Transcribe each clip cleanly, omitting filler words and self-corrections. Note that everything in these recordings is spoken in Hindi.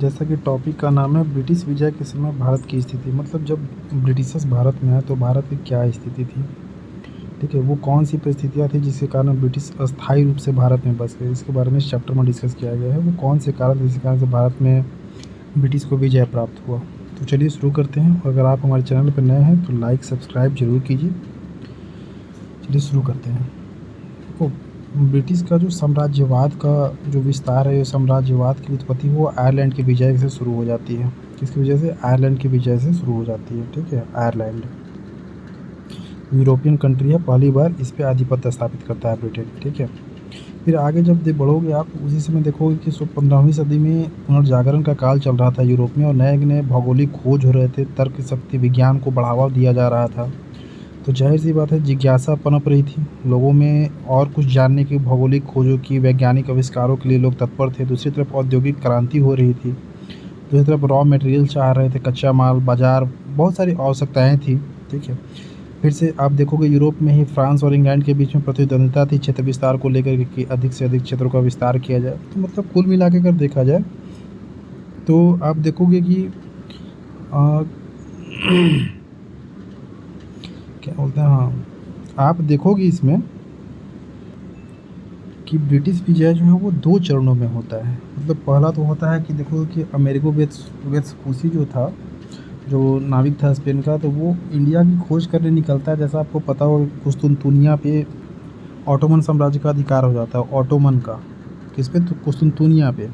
जैसा कि टॉपिक का नाम है ब्रिटिश विजय के समय भारत की स्थिति, मतलब जब ब्रिटिशर्स भारत में आए तो भारत की क्या स्थिति थी। ठीक है, वो कौन सी परिस्थितियाँ थी जिसके कारण ब्रिटिश अस्थायी रूप से भारत में बस गए, इसके बारे में इस चैप्टर में डिस्कस किया गया है। वो कौन से कारण थे जिसके कारण से भारत में ब्रिटिश को विजय प्राप्त हुआ। तो चलिए शुरू करते हैं। और अगर आप हमारे चैनल पर नए हैं तो लाइक सब्सक्राइब जरूर कीजिए। चलिए शुरू करते हैं। देखो, ब्रिटिश का जो साम्राज्यवाद का जो विस्तार है, साम्राज्यवाद की उत्पत्ति वो आयरलैंड की विजय से शुरू हो जाती है। किसकी वजह से? आयरलैंड की विजय से शुरू हो जाती है। ठीक है, आयरलैंड यूरोपियन कंट्री है, पहली बार इस पे आधिपत्य स्थापित करता है ब्रिटेन। ठीक है, फिर आगे जब बढ़ोगे आप उसी समय देखोगे कि 15वीं सदी में पुनर्जागरण का काल चल रहा था यूरोप में, और नए नए भौगोलिक खोज हो रहे थे, तर्क शक्ति विज्ञान को बढ़ावा दिया जा रहा था। तो जाहिर सी बात है जिज्ञासा पनप रही थी लोगों में, और कुछ जानने की, भौगोलिक खोजों की, वैज्ञानिक आविष्कारों के लिए लोग तत्पर थे। दूसरी तरफ औद्योगिक क्रांति हो रही थी, दूसरी तरफ रॉ मटेरियल चाह रहे थे, कच्चा माल, बाजार, बहुत सारी आवश्यकताएं थी। ठीक है, फिर से आप देखोगे यूरोप में ही फ्रांस और इंग्लैंड के बीच में प्रतिद्वंदिता थी क्षेत्र विस्तार को लेकर कि अधिक से अधिक क्षेत्रों का विस्तार किया जाए। तो मतलब कुल मिला के अगर देखा जाए तो आप देखोगे कि क्या बोलते हैं, हाँ, आप देखोगे इसमें कि ब्रिटिश विजय जो है वो 2 चरणों में होता है। मतलब पहला तो होता है कि देखो कि अमेरिगो वेस्पुसी जो था, जो नाविक था स्पेन का, तो वो इंडिया की खोज करने निकलता है। जैसा आपको पता हो, कुस्तुनतुनिया पे ऑटोमन साम्राज्य का अधिकार हो जाता है, ऑटोमन का। किस पे? तो कुस्तुनतुनिया पे।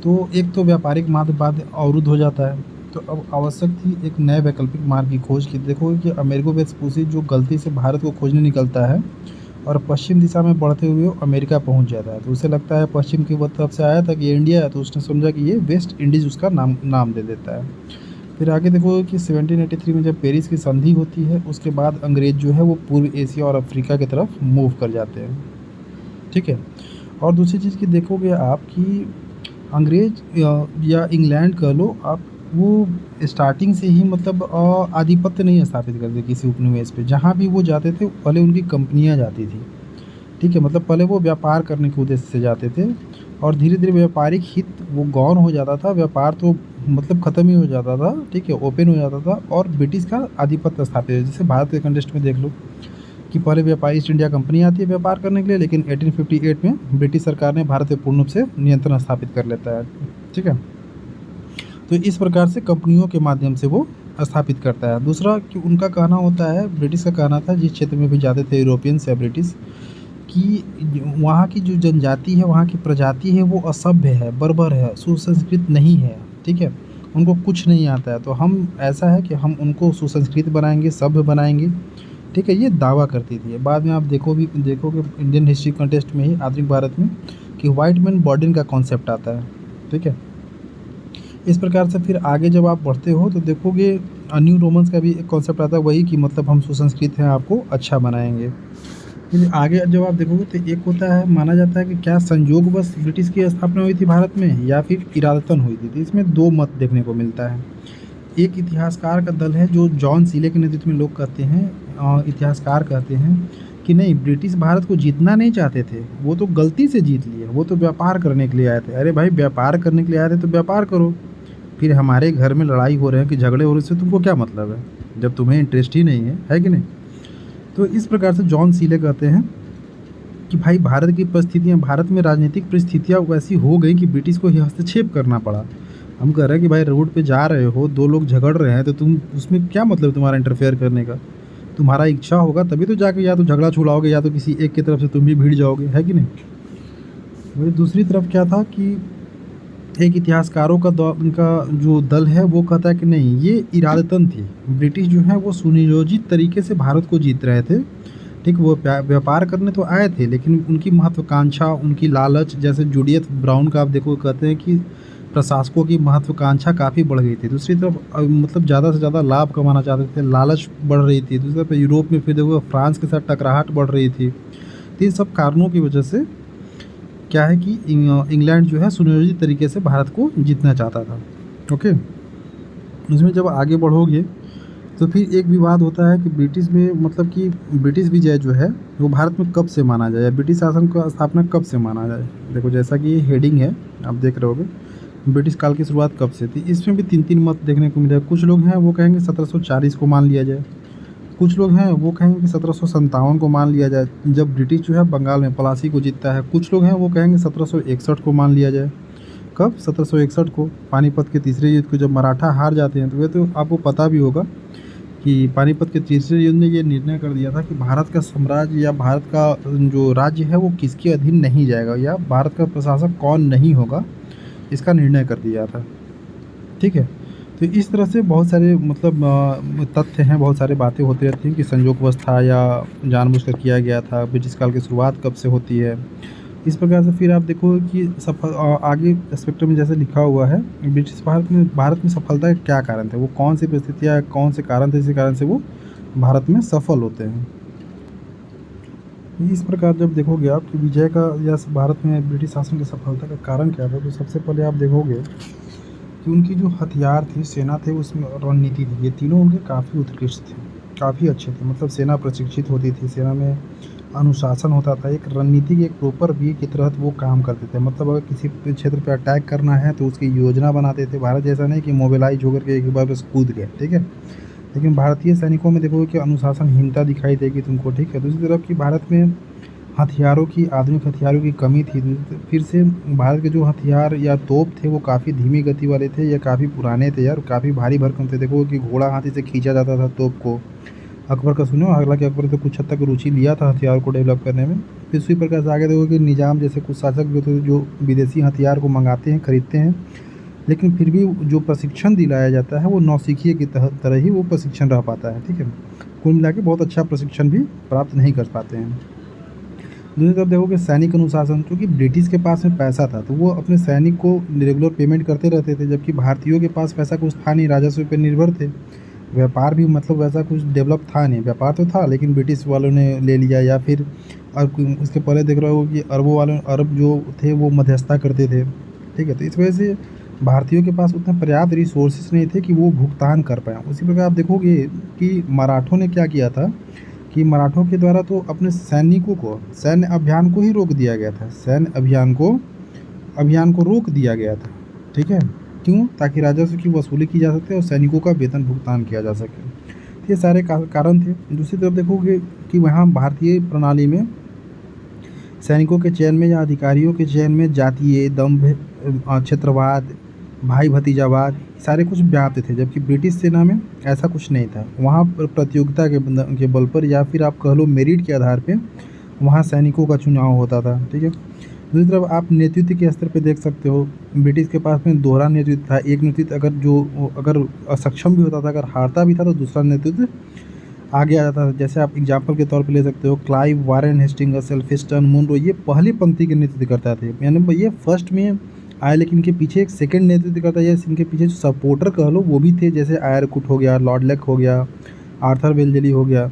तो एक तो व्यापारिक मार्ग बाद अवरुद्ध हो जाता है, तो अब आवश्यक थी एक नए वैकल्पिक मार्ग की खोज की। देखोगे कि अमेरिगो वेस्पुसी जो गलती से भारत को खोजने निकलता है और पश्चिम दिशा में बढ़ते हुए अमेरिका पहुंच जाता है, तो उसे लगता है पश्चिम की वो तरफ से आया था कि ये इंडिया है, तो उसने समझा कि ये वेस्ट इंडीज़ उसका नाम दे देता है। फिर आगे देखोगे कि 1783 में जब पेरिस की संधि होती है, उसके बाद अंग्रेज जो है वो पूर्व एशिया और अफ्रीका की तरफ मूव कर जाते हैं। ठीक है, और दूसरी चीज़ की देखोगे आप कि अंग्रेज या इंग्लैंड कह लो आप, वो स्टार्टिंग से ही मतलब आधिपत्य नहीं स्थापित करते किसी उपनिवेश पे। जहाँ भी वो जाते थे पहले उनकी कंपनियाँ जाती थी। ठीक है, मतलब पहले वो व्यापार करने के उद्देश्य से जाते थे, और धीरे धीरे व्यापारिक हित वो गौण हो जाता था, व्यापार तो मतलब ख़त्म ही हो जाता था। ठीक है, ओपन हो जाता था और ब्रिटिश का आधिपत्य स्थापित है। जैसे भारत के कंटेस्ट में देख लो कि पहले व्यापारी ईस्ट इंडिया कंपनी आती है व्यापार करने के लिए, लेकिन 1858 में ब्रिटिश सरकार ने भारत पे पूर्ण रूप से नियंत्रण स्थापित कर लेता है। ठीक है, तो इस प्रकार से कंपनियों के माध्यम से वो स्थापित करता है। दूसरा कि उनका कहना होता है, ब्रिटिश का कहना था, जिस क्षेत्र में भी जाते थे यूरोपियंस या ब्रिटिश, कि वहाँ की जो जनजाति है, वहाँ की प्रजाति है, वो असभ्य है, बर्बर है, सुसंस्कृत नहीं है। ठीक है, उनको कुछ नहीं आता है, तो हम ऐसा है कि हम उनको सुसंस्कृत बनाएंगे, सभ्य बनाएंगे। ठीक है, ये दावा करती थी। बाद में आप देखोगे इंडियन हिस्ट्री कंटेस्ट में ही, आधुनिक भारत में, कि वाइट मैन बर्डन का कॉन्सेप्ट आता है। ठीक है, इस प्रकार से फिर आगे जब आप बढ़ते हो तो देखोगे न्यू रोमन्स का भी एक कॉन्सेप्ट आता है, वही कि मतलब हम सुसंस्कृत हैं, आपको अच्छा बनाएंगे। फिर आगे जब आप देखोगे तो एक होता है, माना जाता है कि क्या संयोगवश ब्रिटिश की स्थापना हुई थी भारत में या फिर इरादतन हुई थी। तो इसमें 2 मत देखने को मिलता है। एक इतिहासकार का दल है जो जॉन सीले के नेतृत्व में लोग कहते हैं, इतिहासकार कहते हैं कि नहीं, ब्रिटिश भारत को जीतना नहीं चाहते थे, वो तो गलती से जीत लिए, वो तो व्यापार करने के लिए आए थे। अरे भाई, व्यापार करने के लिए आए थे तो व्यापार करो, फिर हमारे घर में लड़ाई हो रहे हैं कि झगड़े हो रहे हैं, तुमको क्या मतलब है जब तुम्हें इंटरेस्ट ही नहीं है कि नहीं। तो इस प्रकार से जॉन सीले कहते हैं कि भाई भारत की परिस्थितियाँ, भारत में राजनीतिक परिस्थितियाँ वैसी हो गई कि ब्रिटिश को ही हस्तक्षेप करना पड़ा। हम कह रहे हैं कि भाई रोड पे जा रहे हो, 2 लोग झगड़ रहे हैं, तो तुम उसमें क्या मतलब तुम्हारा इंटरफेयर करने का। तुम्हारा इच्छा होगा तभी तो जाके या तो झगड़ा छुड़ाओगे या तो किसी एक की तरफ से तुम भी भिड़ जाओगे, है कि नहीं। वही दूसरी तरफ क्या था कि एक इतिहासकारों का उनका जो दल है वो कहता है कि नहीं, ये इरादतन थी, ब्रिटिश जो है वो सुनियोजित तरीके से भारत को जीत रहे थे। ठीक, वो व्यापार करने तो आए थे, लेकिन उनकी महत्वाकांक्षा, उनकी लालच, जैसे जूडियथ ब्राउन का आप देखो, कहते हैं कि प्रशासकों की महत्वाकांक्षा काफ़ी बढ़ गई थी। दूसरी तरफ मतलब ज़्यादा से ज़्यादा लाभ कमाना चाहते थे, लालच बढ़ रही थी। दूसरी तरफ यूरोप में फिर देखो फ्रांस के साथ टकराहट बढ़ रही थी। तो इन सब कारणों की वजह से क्या है कि इंग्लैंड जो है सुनियोजित तरीके से भारत को जीतना चाहता था। ओके, उसमें जब आगे बढ़ोगे तो फिर एक विवाद होता है कि ब्रिटिश में, मतलब कि ब्रिटिश विजय जो है वो भारत में कब से माना जाए, या ब्रिटिश शासन का स्थापना कब से माना जाए। देखो जैसा कि ये हेडिंग है, आप देख रहे होगे ब्रिटिश काल की शुरुआत कब से थी, इसमें भी 3 मत देखने को मिलेगा। कुछ लोग हैं वो कहेंगे 1740 को मान लिया जाए, कुछ लोग हैं वो कहेंगे कि 1757 को मान लिया जाए जब ब्रिटिश जो है बंगाल में प्लासी को जीतता है। कुछ लोग हैं वो कहेंगे 1761 को मान लिया जाए। कब? 1761 को, पानीपत के तीसरे युद्ध को जब मराठा हार जाते हैं। तो वे तो आपको पता भी होगा कि पानीपत के तीसरे युद्ध ने ये निर्णय कर दिया था कि भारत का साम्राज्य या भारत का जो राज्य है वो किसके अधीन नहीं जाएगा या भारत का प्रशासक कौन नहीं होगा, इसका निर्णय कर दिया था। ठीक है, तो इस तरह से बहुत सारे मतलब तथ्य हैं, बहुत सारी बातें होती रहती हैं कि संयोगवश था या जानबूझकर किया गया था, ब्रिटिश काल की शुरुआत कब से होती है। इस प्रकार से फिर आप देखो कि आगे स्पेक्ट्रम में जैसे लिखा हुआ है ब्रिटिश भारत में सफलता के क्या कारण थे, वो कौन सी परिस्थितियाँ कौन से कारण थे, इसी कारण से वो भारत में सफल होते हैं। इस प्रकार जब देखोगे आप कि विजय का या भारत में ब्रिटिश शासन की सफलता का कारण क्या था, तो सबसे पहले आप देखोगे कि उनकी जो हथियार थी, सेना थे, उसमें रणनीति थी, ये तीनों उनके काफ़ी उत्कृष्ट थे, काफ़ी अच्छे थे। मतलब सेना प्रशिक्षित होती थी, सेना में अनुशासन होता था, एक रणनीति की एक प्रॉपर वे के तहत वो काम करते थे। मतलब अगर किसी क्षेत्र पे अटैक करना है तो उसकी योजना बनाते थे। भारत जैसा नहीं कि मोबिलाइज होकर के एक बार बस कूद गए, ठीक है। लेकिन भारतीय सैनिकों में देखोगे कि अनुशासनहीनता दिखाई देगी तुमको, ठीक है। दूसरी तरफ कि भारत में हथियारों की, आधुनिक हथियारों की कमी थी। फिर से भारत के जो हथियार या तोप थे वो काफ़ी धीमी गति वाले थे या काफ़ी पुराने थे यार, काफ़ी भारी भरकम थे। देखो कि घोड़ा हाथी से खींचा जाता था तोप को। अकबर का सुनो, हालांकि अकबर तो कुछ हद तक रुचि लिया था हथियार को डेवलप करने में। फिर इसी प्रकार से आगे देखो कि निज़ाम जैसे कुछ शासक जो थे जो विदेशी हथियार को मंगाते हैं, खरीदते हैं, लेकिन फिर भी जो प्रशिक्षण दिलाया जाता है वो नौसिखिए की तरह ही वो प्रशिक्षण रह पाता है, ठीक है। कुल मिला के बहुत अच्छा प्रशिक्षण भी प्राप्त नहीं कर पाते हैं। दूसरी तरफ देखो कि सैनिक अनुशासन, क्योंकि ब्रिटिश के पास में पैसा था तो वो अपने सैनिक को रेगुलर पेमेंट करते रहते थे, जबकि भारतीयों के पास पैसा कुछ था नहीं, राजस्व पर निर्भर थे। व्यापार भी मतलब वैसा कुछ डेवलप था नहीं, व्यापार तो था लेकिन ब्रिटिश वालों ने ले लिया, या फिर और उसके पहले देख रहे हो कि अरब जो थे वो मध्यस्थता करते थे, ठीक है। तो इस वजह से भारतीयों के पास उतने पर्याप्त रिसोर्सेज नहीं थे कि वो भुगतान कर पाएँ। उसी प्रकार आप देखोगे कि मराठों ने क्या किया था कि मराठों के द्वारा तो अपने सैनिकों को, सैन्य अभियान को ही रोक दिया गया था, सैन्य अभियान को रोक दिया गया था, ठीक है। क्यों? ताकि राजस्व की वसूली की जा सके और सैनिकों का वेतन भुगतान किया जा सके। ये सारे कारण थे। दूसरी तरफ देखोगे कि वहाँ भारतीय प्रणाली में सैनिकों के चयन में या अधिकारियों के चयन में जातीय दंभ, क्षेत्रवाद, भाई भतीजावाद सारे कुछ व्याप्त थे, जबकि ब्रिटिश सेना में ऐसा कुछ नहीं था। वहाँ प्रतियोगिता के बल पर या फिर आप कह लो मेरिट के आधार पे वहाँ सैनिकों का चुनाव होता था, ठीक है। दूसरी तरफ आप नेतृत्व के स्तर पे देख सकते हो, ब्रिटिश के पास में दोहरा नेतृत्व था। एक नेतृत्व अगर असक्षम भी होता था, अगर हारता भी था तो दूसरा नेतृत्व आगे आ जाता था। जैसे आप एग्जाम्पल के तौर पे ले सकते हो Clive, Warren Hastings, Elphinstone, Munro, ये पहली पंक्ति के नेतृत्व करता थे, यानी ये फर्स्ट में आए, लेकिन इनके पीछे एक सेकंड नेतृत्व करता है, इनके पीछे जो सपोर्टर कह लो वो भी थे, जैसे आयरकुट हो गया, लॉर्ड लेक हो गया, आर्थर वेलजली हो गया।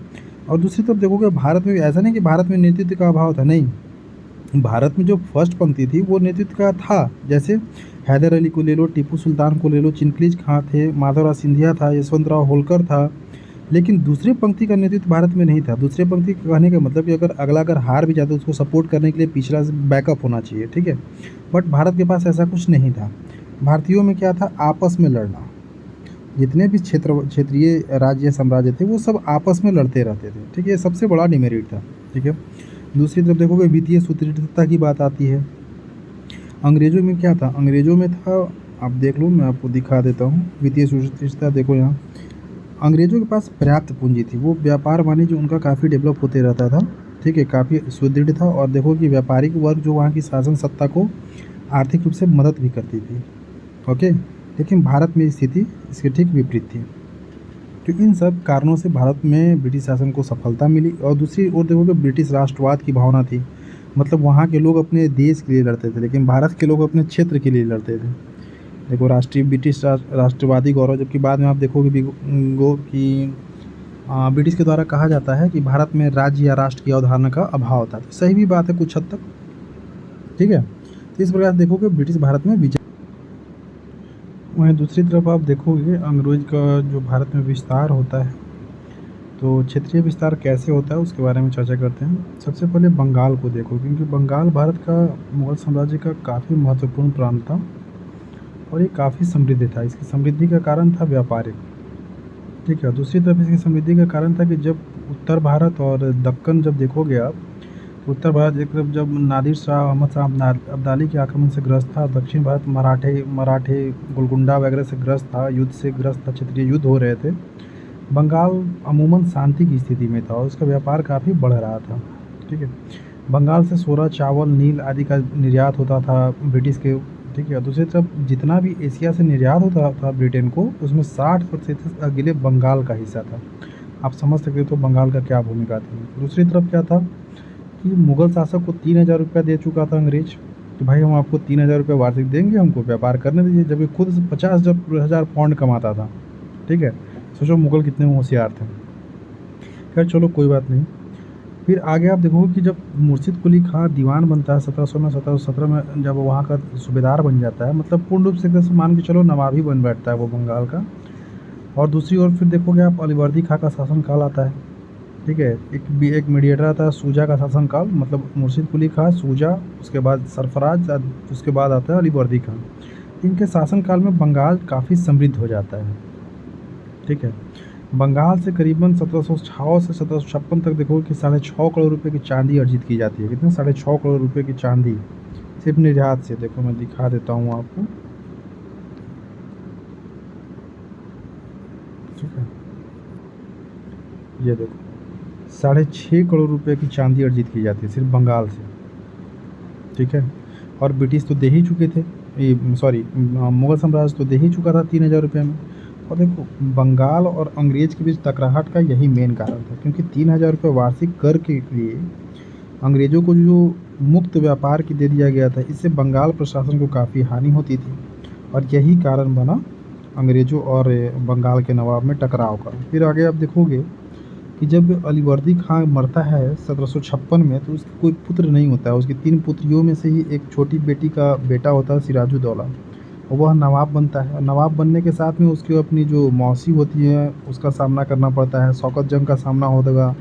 और दूसरी तरफ देखोगे भारत में ऐसा नहीं कि भारत में नेतृत्व का अभाव था, नहीं, भारत में जो फर्स्ट पंक्ति थी वो नेतृत्व का था। जैसे हैदर अली को ले लो, टीपू सुल्तान को ले लो, चिनकलीज खां थे, माधवराव सिंधिया था, यशवंतराव होलकर था, लेकिन दूसरी पंक्ति का नेतृत्व भारत में नहीं था। दूसरी पंक्ति कहने का मतलब कि अगर हार भी जाता है उसको सपोर्ट करने के लिए पिछला बैकअप होना चाहिए, ठीक है। बट भारत के पास ऐसा कुछ नहीं था। भारतीयों में क्या था? आपस में लड़ना। जितने भी क्षेत्रीय राज्य साम्राज्य थे वो सब आपस में लड़ते रहते थे, ठीक है। सबसे बड़ा डिमेरिट था, ठीक है। दूसरी तरफ देखोगे वित्तीय सुदृढ़ता की बात आती है। अंग्रेजों में क्या था? अंग्रेजों में था, आप देख लो, मैं आपको दिखा देता हूँ। वित्तीय सुदृढ़ता देखो यहाँ, अंग्रेजों के पास पर्याप्त पूंजी थी, वो व्यापार वाणिज्य उनका काफ़ी डेवलप होते रहता था, ठीक है, काफ़ी सुदृढ़ था। और देखो कि व्यापारिक वर्ग जो वहाँ की शासन सत्ता को आर्थिक रूप से मदद भी करती थी, ओके। लेकिन भारत में स्थिति इसके ठीक विपरीत थी। तो इन सब कारणों से भारत में ब्रिटिश शासन को सफलता मिली। और दूसरी ओर देखोगे ब्रिटिश राष्ट्रवाद की भावना थी, मतलब वहाँ के लोग अपने देश के लिए लड़ते थे, लेकिन भारत के लोग अपने क्षेत्र के लिए लड़ते थे। देखो ब्रिटिश राष्ट्रवादी गौरव, जबकि बाद में आप देखोगे कि ब्रिटिश के द्वारा कहा जाता है कि भारत में राज्य या राष्ट्र की अवधारणा का अभाव था। तो सही भी बात है कुछ हद तक, ठीक है। तो इस प्रकार देखोगे ब्रिटिश भारत में विजय। वहीं दूसरी तरफ आप देखोगे अंग्रेज का जो भारत में विस्तार होता है, तो क्षेत्रीय विस्तार कैसे होता है उसके बारे में चर्चा करते हैं। सबसे पहले बंगाल को देखो, क्योंकि बंगाल भारत का मुगल साम्राज्य का काफ़ी महत्वपूर्ण प्रांत था और ये काफ़ी समृद्ध था। इसकी समृद्धि का कारण था व्यापारिक, ठीक है। दूसरी तरफ इसकी समृद्धि का कारण था कि जब उत्तर भारत और दक्कन जब देखोगे आप, तो उत्तर भारत एक तरफ जब नादिर शाह अहमद शाह अब्दाली के आक्रमण से ग्रस्त था, दक्षिण भारत मराठे मराठे गोलकुंडा वगैरह से ग्रस्त था, युद्ध से ग्रस्त था, क्षेत्रीय युद्ध हो रहे थे। बंगाल अमूमन शांति की स्थिति में था और उसका व्यापार काफ़ी बढ़ रहा था, ठीक है। बंगाल से सोना, चावल, नील आदि का निर्यात होता था ब्रिटिश के, ठीक है। दूसरी तरफ जितना भी एशिया से निर्यात होता था ब्रिटेन को, उसमें 60% अकेले बंगाल का हिस्सा था। आप समझ सकते हो तो बंगाल का क्या भूमिका थी। दूसरी तरफ क्या था कि मुगल शासक को 3,000 रुपया दे चुका था अंग्रेज कि भाई हम आपको 3,000 रुपये वार्षिक देंगे, हमको व्यापार करने दीजिए, जबकि खुद 50,000 पाउंड कमाता था, ठीक है। सोचो मुगल कितने होशियार थे। खैर चलो कोई बात नहीं। फिर आगे आप देखोगे कि जब मुर्शिद कुली खां दीवान बनता है 1700 में, 1717 में जब वहाँ का सूबेदार बन जाता है, मतलब पूर्ण रूप से एक तरह से मान के चलो नवाब ही बन बैठता है वो बंगाल का। और दूसरी ओर फिर देखोगे आप अलीवर्दी खां का शासनकाल आता है, ठीक है। एक मीडिएटर आता है सूजा का शासनकाल, मतलब मुर्शिद कुली खां, सूजा, उसके बाद सरफराज, उसके बाद आता है अलीवर्दी खां। इनके शासनकाल में बंगाल काफ़ी समृद्ध हो जाता है, ठीक है। बंगाल से करीबन 1706 से 1756 तक देखो कि 6.5 करोड़ रुपए की चांदी अर्जित की जाती है। कितने? 6.5 करोड़ रुपए की चांदी सिर्फ निर्यात से। देखो मैं दिखा देता हूँ आपको, ठीक है। ये देखो 6.5 करोड़ रुपए की चांदी अर्जित की जाती है सिर्फ बंगाल से, ठीक है। और ब्रिटिश तो दे ही चुके थे, ये सॉरी मुगल साम्राज्य तो दे ही चुका था 3,000 रुपये में। और देखो बंगाल और अंग्रेज के बीच टकराहट का यही मेन कारण था, क्योंकि 3,000 रुपये वार्षिक कर के लिए अंग्रेज़ों को जो मुक्त व्यापार की दे दिया गया था, इससे बंगाल प्रशासन को काफ़ी हानि होती थी और यही कारण बना अंग्रेज़ों और बंगाल के नवाब में टकराव का। फिर आगे आप देखोगे कि जब अलीवर्दी खां मरता है 1756 में, तो उसके कोई पुत्र नहीं होता है। उसकी 3 पुत्रियों में से ही एक छोटी बेटी का बेटा होता है सिराजुद्दौला, और वह नवाब बनता है। और नवाब बनने के साथ में उसकी अपनी जो मौसी होती है उसका सामना करना पड़ता है, शौकत जंग का सामना होगा,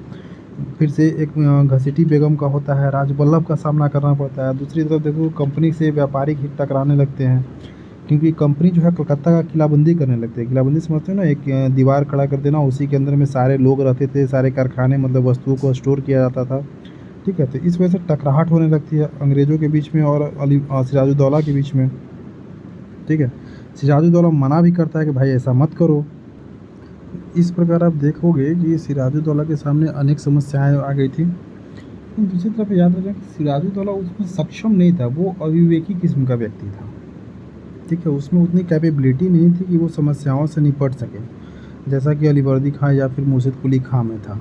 फिर से एक घसीटी बेगम का होता है, राजबल्लभ का सामना करना पड़ता है। दूसरी तरफ देखो कंपनी से व्यापारिक हित टकराने लगते हैं, क्योंकि कंपनी जो है कलकत्ता का किलाबंदी करने लगती है। किलाबंदी समझते हो ना, एक दीवार खड़ा कर देना, उसी के अंदर में सारे लोग रहते थे, सारे कारखाने मतलब वस्तुओं को स्टोर किया जाता था, ठीक है। तो इस वजह से टकराहट होने लगती है अंग्रेज़ों के बीच में और सिराजुद्दौला के बीच में, ठीक है। सिराजुद्दौला मना भी करता है कि भाई ऐसा मत करो। इस प्रकार आप देखोगे कि सिराजुद्दौला के सामने अनेक समस्याएं आ गई थी। लेकिन दूसरी तरफ याद रखें कि सिराजुद्दौला उसमें सक्षम नहीं था, वो अविवेकी किस्म का व्यक्ति था, ठीक है। उसमें उतनी कैपेबिलिटी नहीं थी कि वो समस्याओं से निपट सके, जैसा कि अलीवर्दी खां या फिर मुर्शिद कुली खां में था।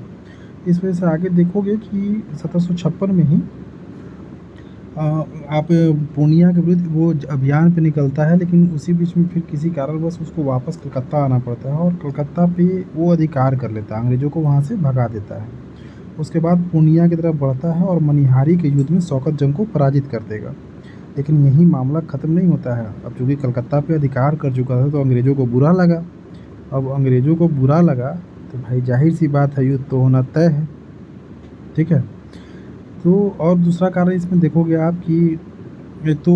इस वजह से आगे देखोगे कि 1756 में ही आप पूर्णिया के विरुद्ध वो अभियान पे निकलता है, लेकिन उसी बीच में फिर किसी कारणवश उसको वापस कलकत्ता आना पड़ता है और कलकत्ता पे वो अधिकार कर लेता है, अंग्रेज़ों को वहाँ से भगा देता है। उसके बाद पूर्णिया की तरफ बढ़ता है और मनिहारी के युद्ध में शौकत जंग को पराजित कर देगा। लेकिन यही मामला ख़त्म नहीं होता है। अब चूँकि कलकत्ता पे अधिकार कर चुका था तो अंग्रेज़ों को बुरा लगा। अब अंग्रेज़ों को बुरा लगा तो भाई जाहिर सी बात है युद्ध तो होना तय है, ठीक है। तो और दूसरा कारण इसमें देखोगे आप कि एक तो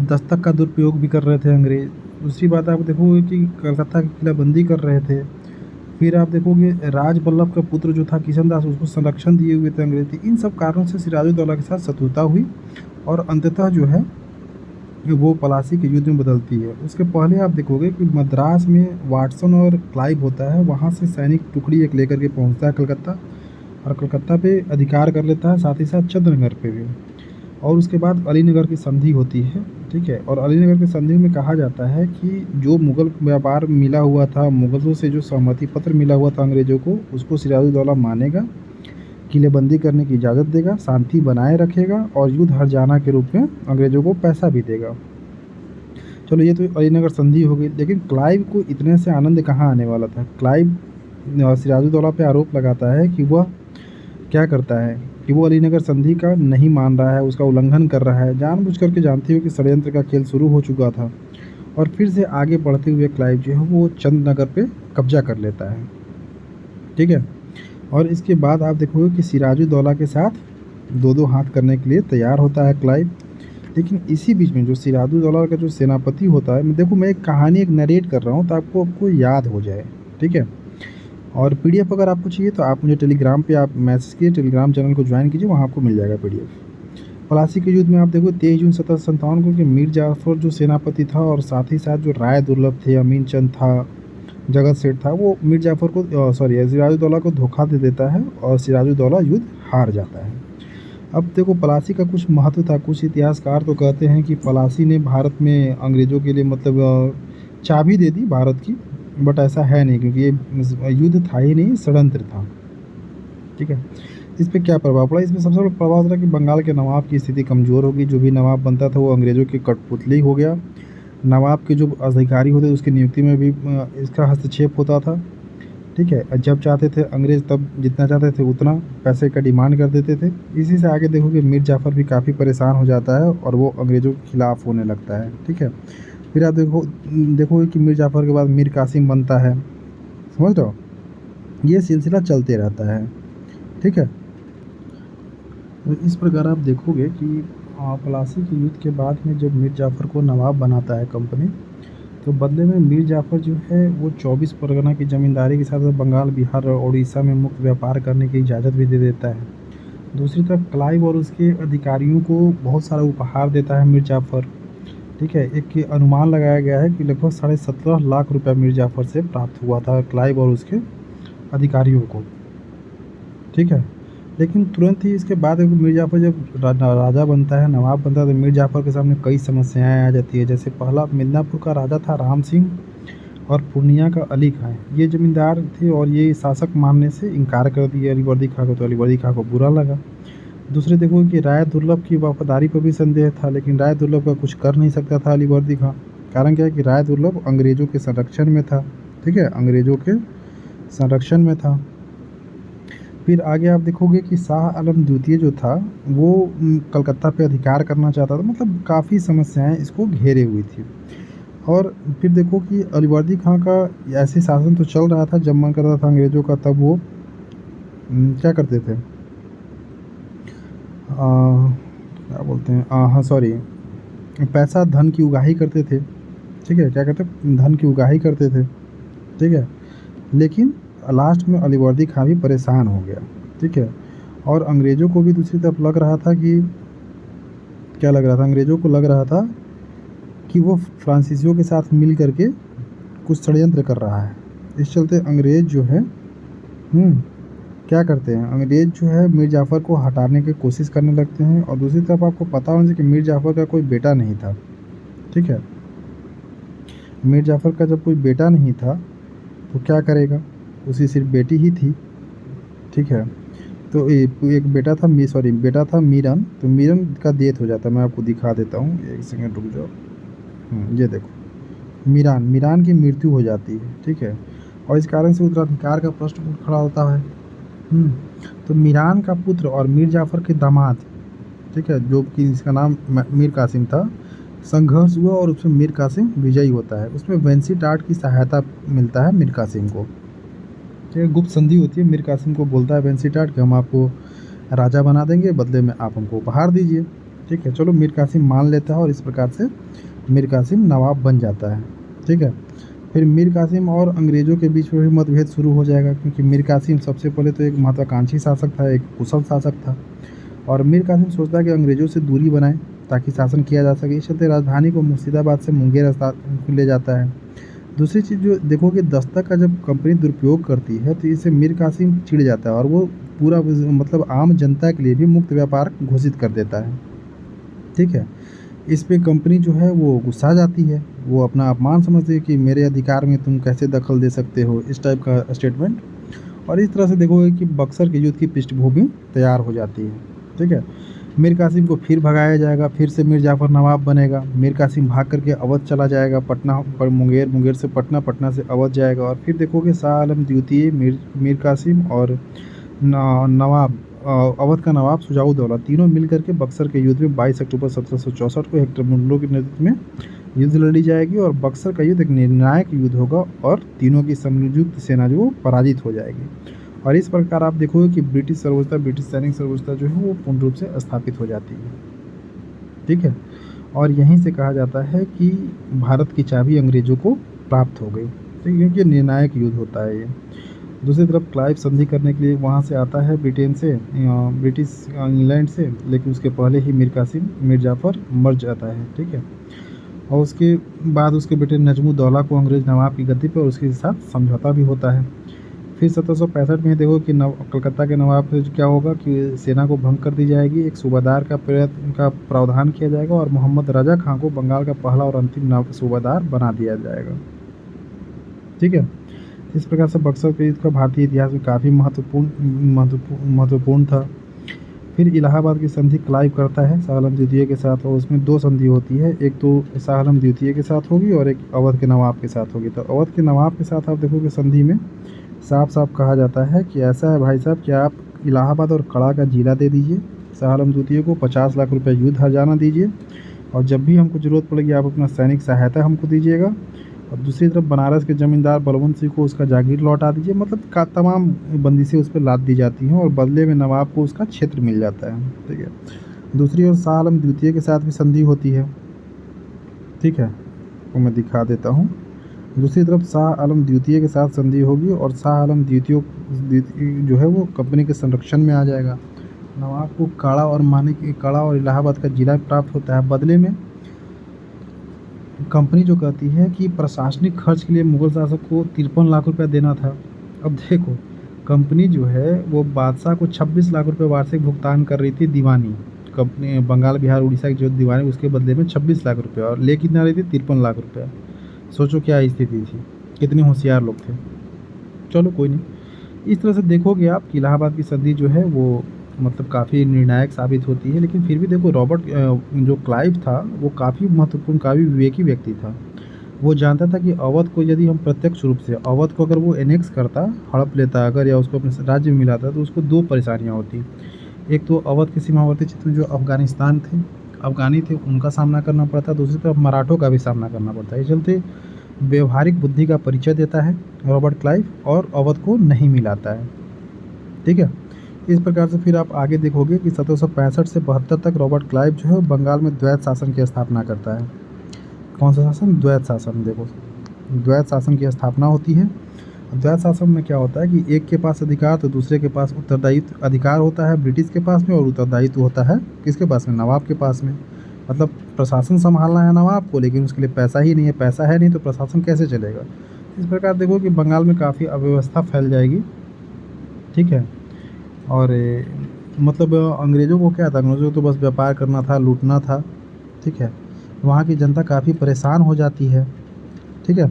दस्तक का दुरुपयोग भी कर रहे थे अंग्रेज़। दूसरी बात आप देखोगे कि कलकत्ता की किलाबंदी कर रहे थे। फिर आप देखोगे राजबल्लभ का पुत्र जो था किशनदास, उसको संरक्षण दिए हुए थे अंग्रेज़। इन सब कारणों से सिराजुद्दौला के साथ शत्रुता हुई और अंततः जो है वो पलासी के युद्ध में बदलती है। उसके पहले आप देखोगे कि मद्रास में वाटसन और क्लाइव होता है, वहाँ से सैनिक टुकड़ी एक लेकर के पहुँचता है कलकत्ता और कलकत्ता पे अधिकार कर लेता है, साथ ही साथ चंद्रनगर पे भी। और उसके बाद अलीनगर की संधि होती है, ठीक है। और अलीनगर की संधि में कहा जाता है कि जो मुग़ल व्यापार मिला हुआ था, मुग़लों से जो सहमति पत्र मिला हुआ था अंग्रेज़ों को, उसको सिराजुद्दौला मानेगा, किलेबंदी करने की इजाज़त देगा, शांति बनाए रखेगा और युद्ध हर्जाना के रूप में अंग्रेज़ों को पैसा भी देगा। चलो ये तो अलीनगर संधि हो गई, लेकिन क्लाइव को इतने से आनंद कहाँ आने वाला था। क्लाइव सिराजुद्दौला पे आरोप लगाता है कि वह क्या करता है कि वो अलीनगर संधि का नहीं मान रहा है, उसका उल्लंघन कर रहा है, जानबूझ करके। जानते हो कि षड्यंत्र का खेल शुरू हो चुका था और फिर से आगे बढ़ते हुए क्लाइव जो है वो चंद्रनगर पे कब्जा कर लेता है, ठीक है। और इसके बाद आप देखोगे कि सिराजुद्दौला के साथ दो हाथ करने के लिए तैयार होता है क्लाइव। लेकिन इसी बीच में जो सिराजुद्दौला का जो सेनापति होता है, देखो मैं एक कहानी एक नरेट कर रहा हूँ तो आपको याद हो जाए, ठीक है। और पीडीएफ अगर आपको चाहिए तो आप मुझे टेलीग्राम पे आप मैसेज कीजिए, टेलीग्राम चैनल को ज्वाइन कीजिए, वहाँ आपको मिल जाएगा पीडीएफ। प्लासी के युद्ध में आप देखो 23 जून 1757 को कि मीर जाफर जो सेनापति था और साथ ही साथ जो राय दुर्लभ थे, अमीन चंद था, जगत सेठ था, वो मीर जाफर को सिराजुद्दौला को धोखा दे देता है और सिराजुद्दौला युद्ध हार जाता है। अब देखो प्लासी का कुछ महत्व था। कुछ इतिहासकार तो कहते हैं कि प्लासी ने भारत में अंग्रेज़ों के लिए मतलब चाबी दे दी भारत की, बट ऐसा है नहीं, क्योंकि ये युद्ध था ही नहीं, षड्यंत्र था, ठीक है। इस पे क्या प्रभाव पड़ा? इसमें सबसे बड़ा प्रभाव था कि बंगाल के नवाब की स्थिति कमज़ोर होगी। जो भी नवाब बनता था वो अंग्रेज़ों की कठपुतली हो गया। नवाब के जो अधिकारी होते उसकी नियुक्ति में भी इसका हस्तक्षेप होता था, ठीक है। जब चाहते थे अंग्रेज़ तब जितना चाहते थे उतना पैसे का डिमांड कर देते थे। इसी से आगे देखो कि मीर जाफ़र भी काफ़ी परेशान हो जाता है और वो अंग्रेज़ों के खिलाफ़ होने लगता है, ठीक है। फिर आप देखोगे कि मीर जाफ़र के बाद मीर कासिम बनता है, समझ रहे हो? ये सिलसिला चलते रहता है, ठीक है। तो इस प्रकार आप देखोगे कि प्लासी के युद्ध के बाद में जब मीर जाफ़र को नवाब बनाता है कंपनी, तो बदले में मीर जाफ़र जो है वो 24 परगना की ज़मींदारी के साथ साथ बंगाल, बिहार और उड़ीसा में मुक्त व्यापार करने की इजाज़त भी दे देता है। दूसरी तरफ क्लाइव और उसके अधिकारियों को बहुत सारा उपहार देता है मीर जाफ़र, ठीक है। एक अनुमान लगाया गया है कि लगभग 17.5 लाख रुपया मीर जाफ़र से प्राप्त हुआ था क्लाइव और उसके अधिकारियों को, ठीक है। लेकिन तुरंत ही इसके बाद मीर जाफ़र जब राजा बनता है, नवाब बनता है, तो मीर जाफ़र के सामने कई समस्याएं आ जाती है। जैसे पहला मिदनापुर का राजा था राम सिंह और पूर्णिया का अली खां, ये ज़मींदार थे और ये शासक मानने से इनकार कर दिया अलीवर्दी खां को, तो अलीवर्दी खां को बुरा लगा। दूसरे देखो कि राय दुर्लभ की वफादारी पर भी संदेह था, लेकिन राय दुर्लभ का कुछ कर नहीं सकता था अलीवर्दी खां। कारण क्या है कि राय दुर्लभ अंग्रेज़ों के संरक्षण में था, ठीक है, अंग्रेज़ों के संरक्षण में था। फिर आगे आप देखोगे कि शाह आलम द्वितीय जो था वो कलकत्ता पे अधिकार करना चाहता था, मतलब काफ़ी समस्याएं इसको घेरे हुई थी। और फिर देखो कि अलीवर्दी खां का ऐसे शासन तो चल रहा था, जब मन करता था अंग्रेज़ों का तब वो क्या करते थे, क्या बोलते हैं, हाँ सॉरी, पैसा धन की उगाही करते थे, ठीक है, क्या कहते हैं, धन की उगाही करते थे, ठीक है। लेकिन लास्ट में अलीवर्दी खां भी परेशान हो गया, ठीक है। और अंग्रेज़ों को भी दूसरी तरफ लग रहा था कि क्या लग रहा था, अंग्रेज़ों को लग रहा था कि वो फ्रांसीसियों के साथ मिल करके कुछ षड्यंत्र कर रहा है। इस चलते अंग्रेज़ जो है क्या करते हैं, अंग्रेज़ जो है मीर जाफ़र को हटाने की कोशिश करने लगते हैं। और दूसरी तरफ आपको पता होना चाहिए कि मीर जाफ़र का कोई बेटा नहीं था, ठीक है। मीर जाफ़र का जब कोई बेटा नहीं था तो क्या करेगा, उसकी सिर्फ बेटी ही थी, ठीक है। तो एक बेटा था बेटा था मीरन, तो मीरन का डेथ हो जाता है। मैं आपको दिखा देता हूँ, एक सेकंड रुक जाओ। ये देखो मीरान की मृत्यु हो जाती है, ठीक है। और इस कारण से उत्तराधिकार का प्रश्न उठ खड़ा होता है। तो मीरान का पुत्र और मीर जाफ़र के दामाद, ठीक है, जो कि इसका नाम मीर कासिम था, संघर्ष हुआ और उसमें मीर कासिम विजयी होता है। उसमें वेंसीटाट की सहायता मिलता है मीर कासिम को, ठीक है। गुप्त संधि होती है, मीर कासिम को बोलता है वेंसीटाट कि हम आपको राजा बना देंगे, बदले में आप हमको उपहार दीजिए, ठीक है। चलो मीर कासिम मान लेता है और इस प्रकार से मीर कासिम नवाब बन जाता है, ठीक है। फिर मीर कासिम और अंग्रेज़ों के बीच में भी मतभेद शुरू हो जाएगा, क्योंकि मीर कासिम सबसे पहले तो एक महत्वाकांक्षी शासक था, एक कुशल शासक था, और मीर कासिम सोचता है कि अंग्रेज़ों से दूरी बनाए ताकि शासन किया जा सके। इस चलते राजधानी को मुर्शिदाबाद से मुंगेर ले जाता है। दूसरी चीज़ जो देखोगे, दस्तक का जब कंपनी दुरुपयोग करती है तो इससे मीर कासिम चिढ़ जाता है और वो पूरा मतलब आम जनता के लिए भी मुक्त व्यापार घोषित कर देता है, ठीक है। इस पे कंपनी जो है वो गुस्सा जाती है, वो अपना अपमान समझती है कि मेरे अधिकार में तुम कैसे दखल दे सकते हो, इस टाइप का स्टेटमेंट। और इस तरह से देखोगे कि बक्सर के युद्ध की पृष्ठभूमि तैयार हो जाती है, ठीक है। मीर कासिम को फिर भगाया जाएगा, फिर से मीर जाफ़र नवाब बनेगा। मीर कासिम भाग करके अवध चला जाएगा, पटना पर मुंगेर से पटना, पटना से अवध जाएगा। और फिर देखोगे शाह आलम द्वितीय, मीर कासिम और नवाब अवध का नवाब शुजाउद्दौला तीनों मिल करके बक्सर के युद्ध में 22 अक्टूबर 1764 को हेक्टर मंडलो के नेतृत्व में युद्ध लड़ी जाएगी और बक्सर का युद्ध एक निर्णायक युद्ध होगा और तीनों की संयुक्त सेना जो पराजित हो जाएगी। और इस प्रकार आप देखोगे कि ब्रिटिश सैनिक सर्वोच्चता जो है वो पूर्ण रूप से स्थापित हो जाती है, ठीक है। और यहीं से कहा जाता है कि भारत की चाबी अंग्रेज़ों को प्राप्त हो गई। तो क्योंकि निर्णायक युद्ध होता है ये। दूसरी तरफ क्लाइव संधि करने के लिए वहाँ से आता है ब्रिटेन से, ब्रिटिश इंग्लैंड से, लेकिन उसके पहले ही मीर कासिम मीर जाफ़र मर जाता है। ठीक है। और उसके बाद उसके बेटे नजमुद्दौला को अंग्रेज़ नवाब की गद्दी पर उसके साथ समझौता भी होता है। फिर 1765 में देखो कि कलकत्ता के नवाब से क्या होगा कि सेना को भंग कर दी जाएगी, एक सूबादार का प्रावधान किया जाएगा और मोहम्मद रजा खां को बंगाल का पहला और अंतिम सूबादार बना दिया जाएगा। ठीक है। इस प्रकार से बक्सर के युद्ध का भारतीय इतिहास में काफ़ी महत्वपूर्ण था। फिर इलाहाबाद की संधि क्लाइव करता है शाह आलम द्वितीय के साथ, और उसमें 2 संधि होती है, एक तो शाह आलम द्वितीय के साथ होगी और एक अवध के नवाब के साथ होगी। तो अवध के नवाब के साथ आप देखोगे संधि में साफ साफ कहा जाता है कि ऐसा है भाई साहब कि आप इलाहाबाद और कड़ा का जिला दे दीजिए, शाह आलम द्वितीय को 50 लाख रुपए युद्ध हर्जाना दीजिए, और जब भी हमको ज़रूरत पड़ेगी आप अपना सैनिक सहायता हमको दीजिएगा, और दूसरी तरफ बनारस के ज़मींदार बलवंत सिंह को उसका जागीर लौटा दीजिए। मतलब का तमाम बंदिशें उस पर लाद दी जाती हैं और बदले में नवाब को उसका क्षेत्र मिल जाता है। ठीक है। दूसरी ओर शाह आलम द्वितीय के साथ भी संधि होती है। ठीक है, वो मैं दिखा देता हूँ। दूसरी तरफ शाह आलम द्वितीय के साथ संधि होगी और शाह आलम द्वितीय जो है वो कंपनी के संरक्षण में आ जाएगा। नवाब को काड़ा और इलाहाबाद का जिला प्राप्त होता है। बदले में कंपनी जो कहती है कि प्रशासनिक खर्च के लिए मुग़ल शासक को 53 लाख रुपया देना था। अब देखो, कंपनी जो है वो बादशाह को 26 लाख रुपये वार्षिक भुगतान कर रही थी दीवानी। कंपनी बंगाल, बिहार, उड़ीसा की जो दीवानी उसके बदले में 26 लाख रुपये, और ले कितना रही थी 53 लाख रुपया। सोचो क्या स्थिति थी, कितने होशियार लोग थे। चलो कोई नहीं। इस तरह से देखोगे आप कि इलाहाबाद की संधि जो है वो मतलब काफ़ी निर्णायक साबित होती है। लेकिन फिर भी देखो जो क्लाइव था वो काफ़ी महत्वपूर्ण, काफ़ी विवेकी व्यक्ति था। वो जानता था कि अवध को यदि हम प्रत्यक्ष रूप से अवध को अगर वो एनेक्स करता, हड़प लेता अगर, या उसको अपने राज्य में मिलाता, तो उसको 2 परेशानियाँ होती। एक तो अवध के सीमावर्ती क्षेत्र में जो अफ़गानी थे उनका सामना करना पड़ता, दूसरी तरफ मराठों का भी सामना करना पड़ता। इस चलते व्यवहारिक बुद्धि का परिचय देता है रॉबर्ट क्लाइव और अवध को नहीं मिलाता है। ठीक है। इस प्रकार से फिर आप आगे देखोगे कि 1765 से 72 तक रॉबर्ट क्लाइव जो है बंगाल में द्वैत शासन की स्थापना करता है। कौन सा शासन? द्वैत शासन। देखो, द्वैत शासन की स्थापना होती है। द्वैत शासन में क्या होता है कि एक के पास अधिकार तो दूसरे के पास उत्तरदायित्व। अधिकार होता है ब्रिटिश के पास में और उत्तरदायित्व होता है किसके पास में? नवाब के पास में। मतलब प्रशासन संभालना है नवाब को, लेकिन उसके लिए पैसा ही नहीं है। पैसा है नहीं तो प्रशासन कैसे चलेगा? इस प्रकार देखो कि बंगाल में काफ़ी अव्यवस्था फैल जाएगी। ठीक है। और मतलब अंग्रेज़ों को क्या था? अंग्रेज़ों को तो बस व्यापार करना था, लूटना था। ठीक है। वहाँ की जनता काफ़ी परेशान हो जाती है। ठीक है।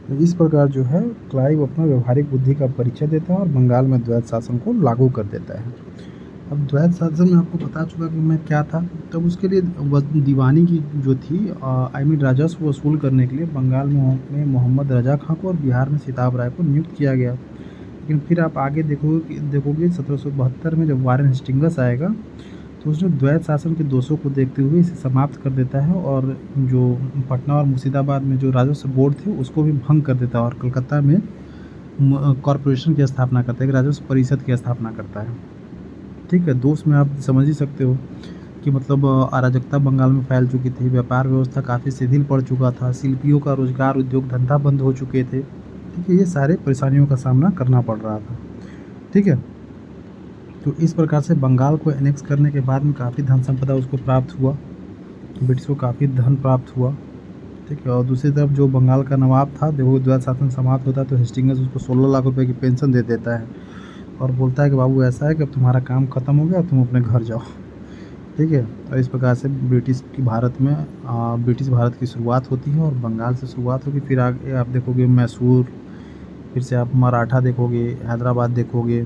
तो इस प्रकार जो है क्लाइव अपना व्यवहारिक बुद्धि का परिचय देता है और बंगाल में द्वैत शासन को लागू कर देता है। अब द्वैत शासन में आपको बता चुका कि मैं क्या था। तब उसके लिए दीवानी की जो थी राजस्व वसूल करने के लिए बंगाल में मोहम्मद रजा खां को और बिहार में सिताब राय को नियुक्त किया गया। लेकिन फिर आप आगे देखोगे 1772 में जब वारेन हेस्टिंग्स आएगा तो उसने द्वैत शासन के दोषों को देखते हुए इसे समाप्त कर देता है और जो पटना और मुर्शिदाबाद में जो राजस्व बोर्ड थे उसको भी भंग कर देता है और कलकत्ता में कॉरपोरेशन की स्थापना करता है, राजस्व परिषद की स्थापना करता है। ठीक है। दोष में आप समझ ही सकते हो कि मतलब अराजकता बंगाल में फैल चुकी थी, व्यापार व्यवस्था काफ़ी शिथिल पड़ चुका था, शिल्पियों का रोजगार, उद्योग धंधा बंद हो चुके थे। ठीक है। ये सारे परेशानियों का सामना करना पड़ रहा था। ठीक है। तो इस प्रकार से बंगाल को एनेक्स करने के बाद में काफ़ी धन संपदा उसको प्राप्त हुआ, ब्रिटिश को काफ़ी धन प्राप्त हुआ। ठीक है। और दूसरी तरफ जो बंगाल का नवाब था, देखो द्वैत शासन समाप्त होता है तो हेस्टिंग्स उसको 16 लाख रुपए की पेंशन दे देता है और बोलता है कि बाबू ऐसा है कि अब तुम्हारा काम ख़त्म हो गया, तुम अपने घर जाओ। ठीक है। और इस प्रकार से ब्रिटिश भारत की शुरुआत होती है और बंगाल से शुरुआत होगी। फिर आगे आप देखोगे मैसूर, फिर से आप मराठा देखोगे, हैदराबाद देखोगे।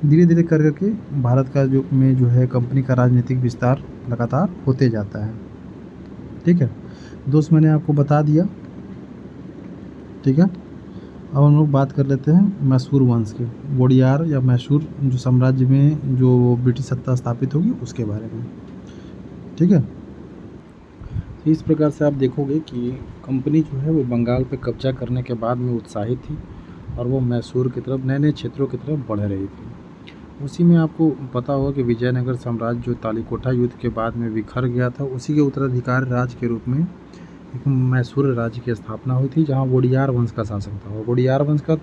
धीरे धीरे कर करके भारत का जो है कंपनी का राजनीतिक विस्तार लगातार होते जाता है। ठीक है दोस्त, मैंने आपको बता दिया। ठीक है। अब हम लोग बात कर लेते हैं मैसूर वंश के, वोडियार या मैसूर जो साम्राज्य में जो ब्रिटिश सत्ता स्थापित होगी उसके बारे में। ठीक है। इस प्रकार से आप देखोगे कि कंपनी जो है वो बंगाल पे कब्जा करने के बाद में उत्साहित थी और वो मैसूर की तरफ, नए नए क्षेत्रों की तरफ बढ़ रही थी। उसी में आपको पता होगा कि विजयनगर साम्राज्य जो तालीकोटा युद्ध के बाद में बिखर गया था, उसी के उत्तराधिकारी राज्य के रूप में एक मैसूर राज्य की स्थापना हुई थी, जहाँ वोडियार वंश का शासन था। और वोडियार वंश का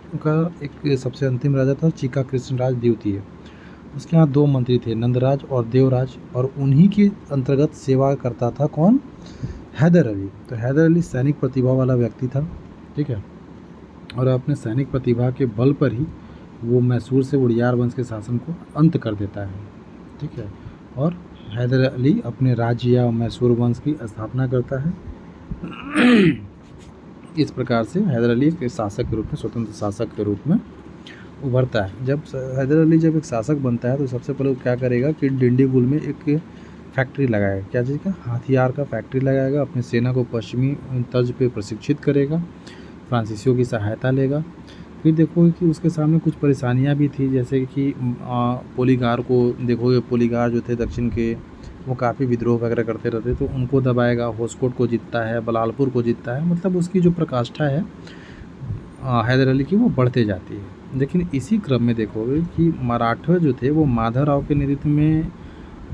एक सबसे अंतिम राजा था चीका कृष्णराज द्वितीय। उसके यहाँ 2 मंत्री थे, नंदराज और देवराज, और उन्हीं के अंतर्गत सेवा करता था कौन? हैदर अली। तो हैदर अली सैनिक प्रतिभा वाला व्यक्ति था, ठीक है, और अपने सैनिक प्रतिभा के बल पर ही वो मैसूर से वोडियार वंश के शासन को अंत कर देता है, ठीक है। और हैदर अली अपने राज्य या मैसूर वंश की स्थापना करता है। इस प्रकार से हैदर अली एक शासक के रूप में, स्वतंत्र शासक के रूप में उभरता है। जब हैदर अली जब एक शासक बनता है तो सबसे पहले वो क्या करेगा कि डिंडीगुल में एक फैक्ट्री लगाएगा। क्या चीज़ का? हथियार का फैक्ट्री लगाएगा। अपनी सेना को पश्चिमी तर्ज पे प्रशिक्षित करेगा, फ्रांसीसियों की सहायता लेगा। फिर देखोगे कि उसके सामने कुछ परेशानियां भी थी, जैसे कि पोलीगार को देखोगे, पोलीगार जो थे दक्षिण के, वो काफ़ी विद्रोह वगैरह करते रहते, तो उनको दबाएगा। होस्कोट को जीतता है, बलालपुर को जीतता है, मतलब उसकी जो प्रकाष्ठा है हैदर अली की वो बढ़ते जाती है। लेकिन इसी क्रम में देखोगे कि मराठा जो थे वो माधवराव के नेतृत्व में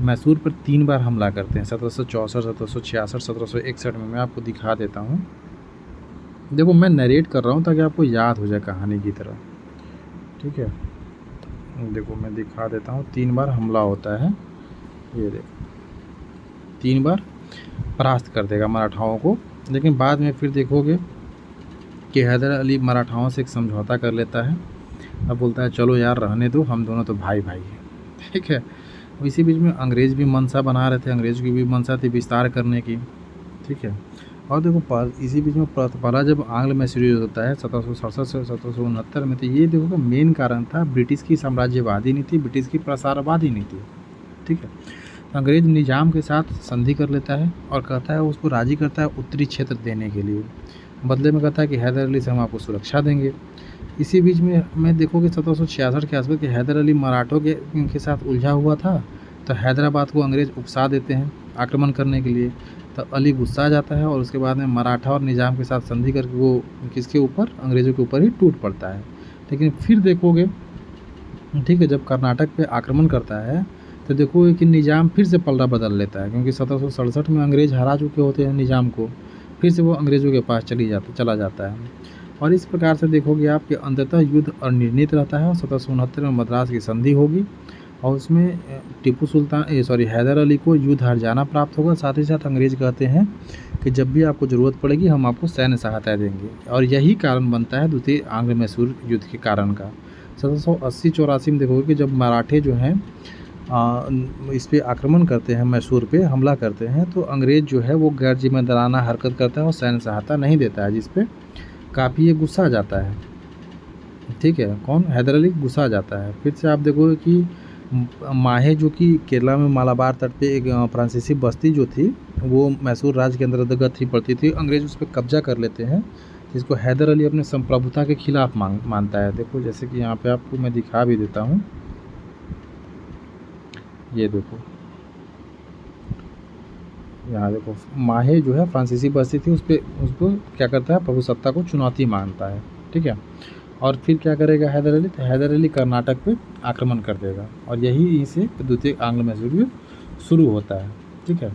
मैसूर पर 3 बार हमला करते हैं, 1764, 1766, 1761 में। मैं आपको दिखा देता हूँ। देखो मैं नरेट कर रहा हूँ ताकि आपको याद हो जाए कहानी की तरह, ठीक है। देखो मैं दिखा देता हूँ, 3 बार हमला होता है, ये देखो 3 बार परास्त कर देगा मराठाओं को। लेकिन बाद में फिर देखोगे कि हैदर अली मराठाओं से एक समझौता कर लेता है। अब बोलता है चलो यार रहने दो, हम दोनों तो भाई भाई हैं, ठीक है। इसी बीच में अंग्रेज़ भी मनसा बना रहे थे, अंग्रेज़ की भी मनसा थी विस्तार करने की, ठीक है। और देखो इसी बीच में पहला जब आंग्ल मैसूरी युद्ध होता है 1767 से 1769 में, तो ये देखो मेन कारण था ब्रिटिश की साम्राज्यवादी नीति, ब्रिटिश की प्रसारवादी नीति, ठीक है। अंग्रेज निजाम के साथ संधि कर लेता है और कहता है, उसको राजी करता है उत्तरी क्षेत्र देने के लिए। बदले में कहता है कि हैदर अली से हम आपको सुरक्षा देंगे। इसी बीच में देखोगे 1766 के आसपास कि हैदर अली मराठों के साथ उलझा हुआ था, तो हैदराबाद को अंग्रेज़ उकसा देते हैं आक्रमण करने के लिए। तो अली गुस्सा आ जाता है और उसके बाद में मराठा और निजाम के साथ संधि करके वो किसके ऊपर? अंग्रेज़ों के ऊपर ही टूट पड़ता है। लेकिन फिर देखोगे, ठीक है, जब कर्नाटक पे आक्रमण करता है तो देखोगे कि निजाम फिर से पलड़ा बदल लेता है, क्योंकि 1767 में अंग्रेज़ हरा चुके होते हैं निजाम को, फिर से वो अंग्रेज़ों के पास चला जाता है। और इस प्रकार से देखोगे आप कि अंततः युद्ध अनिर्णित रहता है और 1769 में मद्रास की संधि होगी और उसमें हैदर अली को युद्ध हार जाना प्राप्त होगा। साथ ही साथ अंग्रेज़ कहते हैं कि जब भी आपको ज़रूरत पड़ेगी हम आपको सैन्य सहायता देंगे, और यही कारण बनता है द्वितीय आंग्ल मैसूर युद्ध के कारण का। 1780-84 में देखोगे कि जब मराठे जो हैं इस पे आक्रमण करते हैं, मैसूर पे हमला करते हैं, तो अंग्रेज़ जो है वो गैर जिम्मेदाराना हरकत करता है और सैन्य सहायता नहीं देता है, जिस पे काफ़ी ये गुस्सा आ जाता है, ठीक है। कौन? हैदर अली गुस्सा आ जाता है। फिर से आप देखोगे कि माहे जो कि केरला में मालाबार तट पे एक फ्रांसीसी बस्ती जो थी वो मैसूर राज्य के अंतर्गत ही पड़ती थी, अंग्रेज़ उस पर कब्जा कर लेते हैं, जिसको हैदर अली अपने संप्रभुता के खिलाफ मानता है। देखो जैसे कि यहाँ पे आपको मैं दिखा भी देता हूँ, ये देखो यहाँ देखो, माहे जो है फ्रांसीसी बस्ती थी, उसको क्या करता है? प्रभुसत्ता को चुनौती मानता है, ठीक है। और फिर क्या करेगा हैदर अली? तो हैदर अली कर्नाटक पे आक्रमण कर देगा और यही से द्वितीय आंग्ल मैसूर युद्ध शुरू होता है, ठीक है।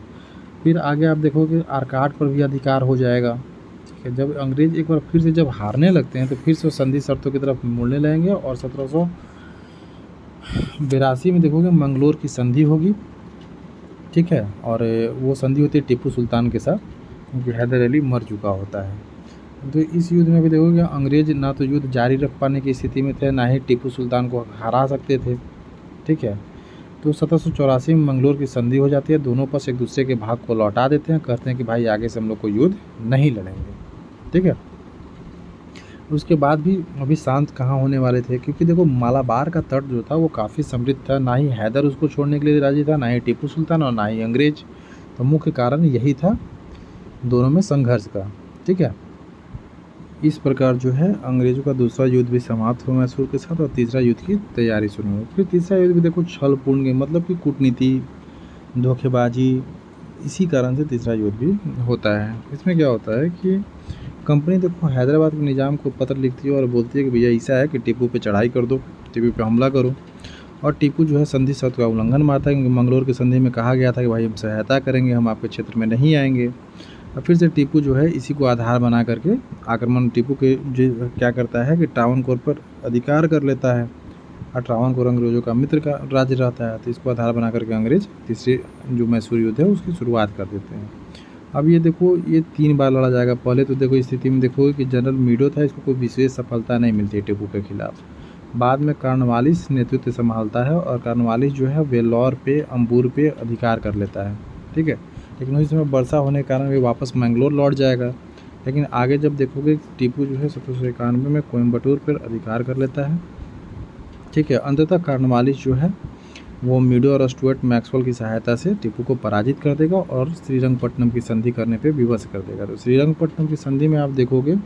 फिर आगे आप देखोगे आर्काट पर भी अधिकार हो जाएगा, ठीक है। जब अंग्रेज एक बार फिर से जब हारने लगते हैं तो फिर से संधि शर्तों की तरफ मुड़ने लगेंगे और 1782 में देखोगे मंगलोर की संधि होगी, ठीक है। और वो संधि होती है टीपू सुल्तान के साथ, क्योंकि हैदर अली मर चुका होता है। तो इस युद्ध में भी देखोगे अंग्रेज ना तो युद्ध जारी रख पाने की स्थिति में थे, ना ही टीपू सुल्तान को हरा सकते थे, ठीक है। तो 1784 में मंगलोर की संधि हो जाती है, दोनों पक्ष एक दूसरे के भाग को लौटा देते हैं, कहते हैं कि भाई आगे से हम लोग को युद्ध नहीं लड़ेंगे, ठीक है। उसके बाद भी अभी शांत कहाँ होने वाले थे, क्योंकि देखो मालाबार का तट जो था वो काफ़ी समृद्ध था, ना ही हैदर उसको छोड़ने के लिए राजी था, ना ही टीपू सुल्तान और ना ही अंग्रेज। तो मुख्य कारण यही था दोनों में संघर्ष का, ठीक है। इस प्रकार जो है अंग्रेज़ों का दूसरा युद्ध भी समाप्त हुआ मैसूर के साथ और तीसरा युद्ध की तैयारी शुरू हुई। फिर तीसरा युद्ध भी देखो छलपूर्ण, मतलब कि कूटनीति, धोखेबाजी, इसी कारण से तीसरा युद्ध भी होता है। इसमें क्या होता है कि कंपनी देखो हैदराबाद के निज़ाम को पत्र लिखती है और बोलती है कि भैया ऐसा है कि टीपू पे चढ़ाई कर दो, टीपू पे हमला करो। और टीपू जो है संधि शर्त का उल्लंघन मारता है, क्योंकि मंगलोर की संधि में कहा गया था कि भाई हम सहायता करेंगे, हम आपके क्षेत्र में नहीं आएंगे। और फिर से टीपू जो है इसी को आधार बना करके आक्रमण टीपू के जो क्या करता है कि ट्रावनकोर पर अधिकार कर लेता है, और ट्रावनकोर अंग्रेजों का मित्र का राज्य रहता है। तो इसको आधार बना करके अंग्रेज तीसरे जो मैसूर युद्ध है उसकी शुरुआत कर देते हैं। अब ये देखो ये 3 बार लड़ा जाएगा। पहले तो देखो स्थिति में देखो कि जनरल मीडो था, इसको कोई विशेष सफलता नहीं मिलती है टीपू के खिलाफ। बाद में कॉर्नवालिस नेतृत्व संभालता है और कॉर्नवालिस जो है वेल्लोर पे अम्बूर पे अधिकार कर लेता है, ठीक है। लेकिन उस समय वर्षा होने के कारण वे वापस मैंगलोर लौट जाएगा। लेकिन आगे जब देखोगे टीपू जो है 1791 में कोयम्बटूर पर अधिकार कर लेता है, ठीक है। अंततः कॉर्नवालिस जो है वो मीडो और स्टुअर्ट मैक्सवेल की सहायता से टीपू को पराजित कर देगा और श्रीरंगपट्टनम की संधि करने पे विवश कर देगा। तो श्रीरंगपट्टनम की संधि में आप देखोगे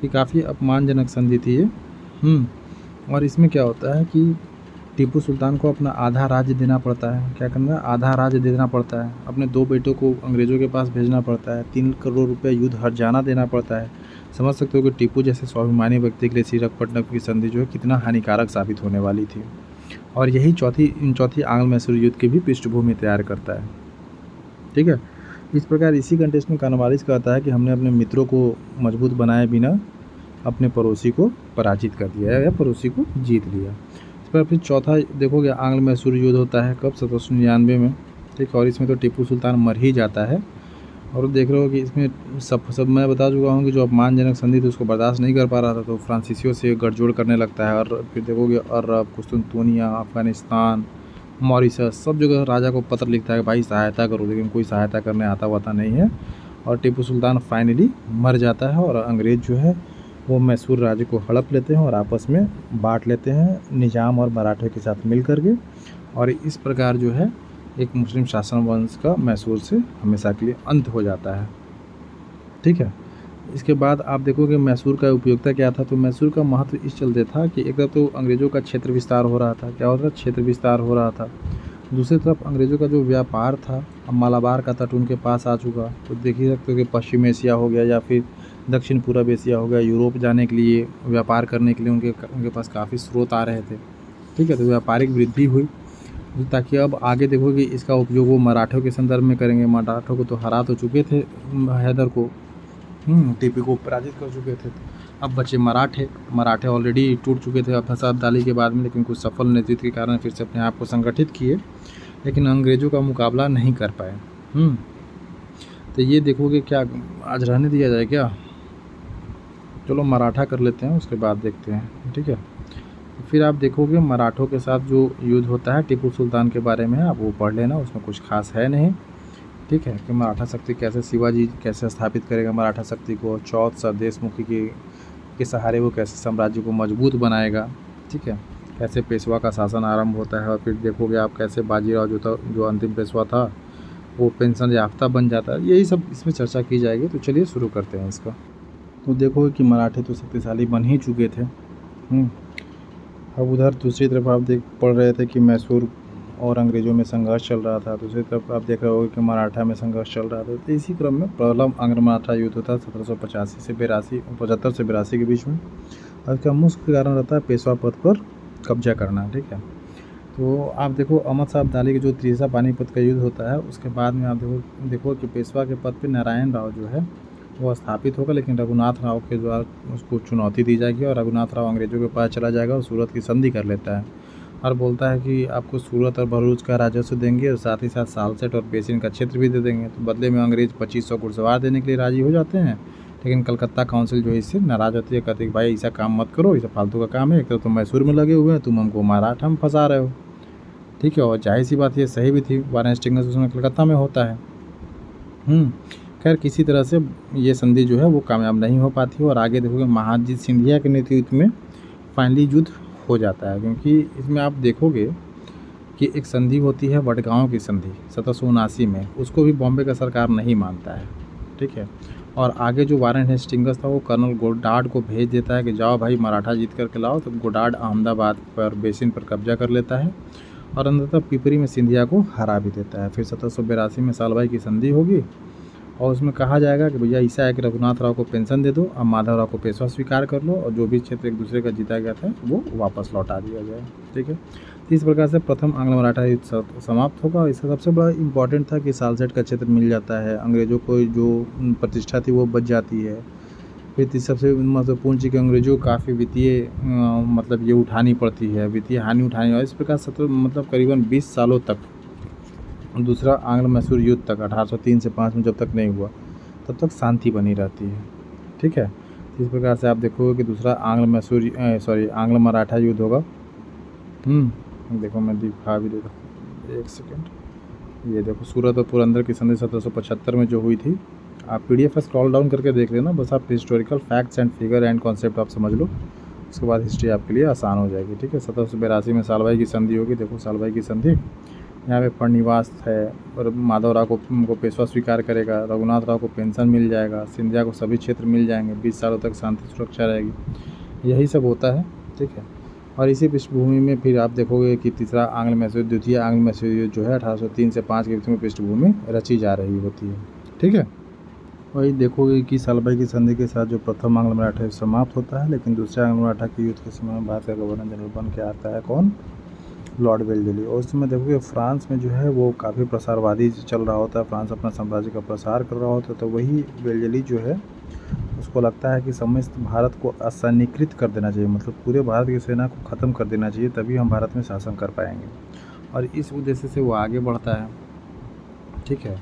कि काफ़ी अपमानजनक संधि थी ये। और इसमें क्या होता है कि टीपू सुल्तान को अपना आधा राज्य देना पड़ता है। क्या करना है? आधा राज्य देना पड़ता है। अपने 2 बेटों को अंग्रेज़ों के पास भेजना पड़ता है। 3 करोड़ रुपये युद्ध हर्जाना देना पड़ता है। समझ सकते हो कि टीपू जैसे स्वाभिमानी व्यक्ति के लिए श्रीरंगपट्टनम की संधि जो है कितना हानिकारक साबित होने वाली थी। और यही चौथी आंग्ल मैसूर युद्ध की भी पृष्ठभूमि तैयार करता है, ठीक है। इस प्रकार इसी कंटेस्ट में कॉर्नवालिस कहता है कि हमने अपने मित्रों को मजबूत बनाए बिना अपने पड़ोसी को पराजित कर दिया या पड़ोसी को जीत लिया। इस पर फिर चौथा देखोगे आंग्ल मैसूर युद्ध होता है कब? 1799 में, ठीक। और इसमें तो टीपू सुल्तान मर ही जाता है। और देख रहे हो कि इसमें सब मैं बता चुका हूँ कि जो अपमानजनक संधि थी उसको बर्दाश्त नहीं कर पा रहा था, तो फ्रांसीसियों से गठजोड़ करने लगता है। और फिर देखोगे अरब, कुस्तुनतुनिया, अफगानिस्तान, मॉरिशस सब जगह राजा को पत्र लिखता है कि भाई सहायता करो, लेकिन कोई सहायता करने आता वाता नहीं है। और टीपू सुल्तान फाइनली मर जाता है और अंग्रेज़ जो है वो मैसूर राज्य को हड़प लेते हैं और आपस में बांट लेते हैं निजाम और मराठे के साथ मिल करके। और इस प्रकार जो है एक मुस्लिम शासन वंश का मैसूर से हमेशा के लिए अंत हो जाता है, ठीक है। इसके बाद आप देखोगे मैसूर का उपयोगिता क्या था। तो मैसूर का महत्व इस चलते था कि एक तरफ तो अंग्रेज़ों का क्षेत्र विस्तार हो रहा था, क्या होता था? क्षेत्र विस्तार हो रहा था। दूसरी तरफ अंग्रेज़ों का जो व्यापार था, अब मालाबार का तट उनके पास आ चुका। तो देख ही सकते हो कि पश्चिम एशिया हो गया या फिर दक्षिण पूर्व एशिया हो गया, यूरोप जाने के लिए व्यापार करने के लिए उनके पास काफ़ी स्रोत आ रहे थे, ठीक है। तो व्यापारिक वृद्धि हुई, ताकि अब आगे देखो कि इसका उपयोग वो मराठों के संदर्भ में करेंगे। मराठों को तो हरा तो चुके थे हैदर को, टीपू को पराजित कर चुके थे। अब बचे मराठे ऑलरेडी टूट चुके थे अब अब्दाली के बाद में, लेकिन कुछ सफल नेतृत्व के कारण फिर से अपने आप को संगठित किए, लेकिन अंग्रेज़ों का मुकाबला नहीं कर पाए। तो ये देखोगे क्या आज रहने दिया जाए क्या? चलो मराठा कर लेते हैं, उसके बाद देखते हैं, ठीक है। फिर आप देखोगे मराठों के साथ जो युद्ध होता है टीपू सुल्तान के बारे में आप वो पढ़ लेना, उसमें कुछ खास है नहीं, ठीक है। कि मराठा शक्ति कैसे शिवाजी कैसे स्थापित करेगा मराठा शक्ति को, चौथ सरदेशमुखी के सहारे वो कैसे साम्राज्य को मजबूत बनाएगा, ठीक है। कैसे पेशवा का शासन आरंभ होता है। और फिर देखोगे आप कैसे बाजीराव जो अंतिम पेशवा था वो पेंशन याफ्ता बन जाता है। यही सब इसमें चर्चा की जाएगी। तो चलिए शुरू करते हैं इसका। तो देखो कि मराठे तो शक्तिशाली बन ही चुके थे। अब उधर दूसरी तरफ आप पढ़ रहे थे कि मैसूर और अंग्रेज़ों में संघर्ष चल रहा था। दूसरी तरफ आप देख रहे होगे कि मराठा में संघर्ष चल रहा था। तो इसी क्रम में पहला आंग्ल मराठा युद्ध होता है 1785 से 75 से 82 के बीच में। और इसका मुख्य कारण रहता है पेशवा पद पर कब्जा करना, ठीक है। तो आप देखो अहमद शाह अब्दाली के जो तीसरा पानीपत का युद्ध होता है उसके बाद में आप देखो कि पेशवा के पद पर नारायण राव जो है वो स्थापित होगा, लेकिन रघुनाथ राव के द्वारा उसको चुनौती दी जाएगी और रघुनाथ राव अंग्रेज़ों के पास चला जाएगा और सूरत की संधि कर लेता है और बोलता है कि आपको सूरत और भरूच का राजस्व देंगे और साथ ही साथ सालसेट और बेसिन का क्षेत्र भी दे देंगे। तो बदले में अंग्रेज़ 2500 घुड़सवार देने के लिए राजी हो जाते हैं, लेकिन कलकत्ता काउंसिल जो है इससे नाराज़ होती है, कहती है भाई ऐसा काम मत करो, ऐसा फालतू का काम है। एक तो तुम मैसूर में लगे हुए हैं, तुम हमको मराठा में फंसा रहे हो, ठीक है। और जाहिर सी बात ये सही भी थी, वारन हेस्टिंग्स उसमें कलकत्ता में होता है। खैर किसी तरह से ये संधि जो है वो कामयाब नहीं हो पाती और आगे देखोगे महाजीत सिंधिया के नेतृत्व में फाइनली युद्ध हो जाता है। क्योंकि इसमें आप देखोगे कि एक संधि होती है वडगांव की संधि 1779 में, उसको भी बॉम्बे का सरकार नहीं मानता है, ठीक है। और आगे जो वारन हेस्टिंग्स था वो कर्नल गोडार्ड को भेज देता है कि जाओ भाई मराठा जीत करके लाओ। तो गोडार्ड अहमदाबाद पर बेसिन पर कब्जा कर लेता है और अंततः पिपरी में सिंधिया को हरा भी देता है। फिर 1782 में सालभाई की संधि होगी और उसमें कहा जाएगा कि भैया ऐसा है कि रघुनाथ राव को पेंशन दे दो, अब माधव राव को पेशवा स्वीकार कर लो और जो भी क्षेत्र एक दूसरे का जीता गया था वो वापस लौटा दिया जाए। ठीक है, तो इस प्रकार से प्रथम आंग्ल मराठा युद्ध समाप्त होगा। इसका सबसे बड़ा इम्पॉर्टेंट था कि सालसेट का क्षेत्र मिल जाता है, अंग्रेज़ों को जो प्रतिष्ठा थी वो बच जाती है। फिर सबसे महत्वपूर्ण चीज़ कि अंग्रेज़ों को काफ़ी वित्तीय मतलब ये उठानी पड़ती है, वित्तीय हानि उठानी, और इस प्रकार मतलब करीबन 20 सालों तक दूसरा आंग्ल मैसूर युद्ध तक 1803 से 5 में जब तक नहीं हुआ तब तक शांति बनी रहती है। ठीक है, इस प्रकार से आप देखोगे कि दूसरा आंग्ल मराठा युद्ध होगा। देखो मैं दिखा भी देता हूँ, एक सेकेंड। ये देखो सूरत और पुरंदर की संधि 1775 में जो हुई थी। आप PDF पर स्क्रॉल डाउन करके देख लेना, बस आप historical facts and figure and concept आप समझ लो, उसके बाद हिस्ट्री आपके लिए आसान हो जाएगी। ठीक है, 1782 में सालभाई की संधि होगी। देखो सालभाई की संधि, यहाँ पे फणनिवास है और माधव राव को पेशवा स्वीकार करेगा, रघुनाथ राव को पेंशन मिल जाएगा, सिंधिया को सभी क्षेत्र मिल जाएंगे, 20 सालों तक शांति सुरक्षा रहेगी, यही सब होता है। ठीक है, और इसी पृष्ठभूमि में फिर आप देखोगे कि तीसरा आंग्ल मैसूर द्वितीय आंग्ल मैसूर युद्ध जो है 1803 से 5 के बीच में पृष्ठभूमि रची जा रही होती है। ठीक है, वही देखोगे कि सालभाई की संधि के साथ जो प्रथम आंग्ल मराठा युद्ध समाप्त होता है, लेकिन दूसरे आंग्ल मराठा के युद्ध के समय में भारत का गवर्नर जनरल बन के आता है कौन? लॉर्ड वेल्लेली। और उस समय देखोगे फ्रांस में जो है वो काफ़ी प्रसारवादी चल रहा होता है, फ्रांस अपना साम्राज्य का प्रसार कर रहा होता है, तो वही वेल्लेली जो है उसको लगता है कि समस्त भारत को असैनिकृत कर देना चाहिए, मतलब पूरे भारत की सेना को ख़त्म कर देना चाहिए, तभी हम भारत में शासन कर पाएंगे, और इस उद्देश्य से वो आगे बढ़ता है। ठीक है,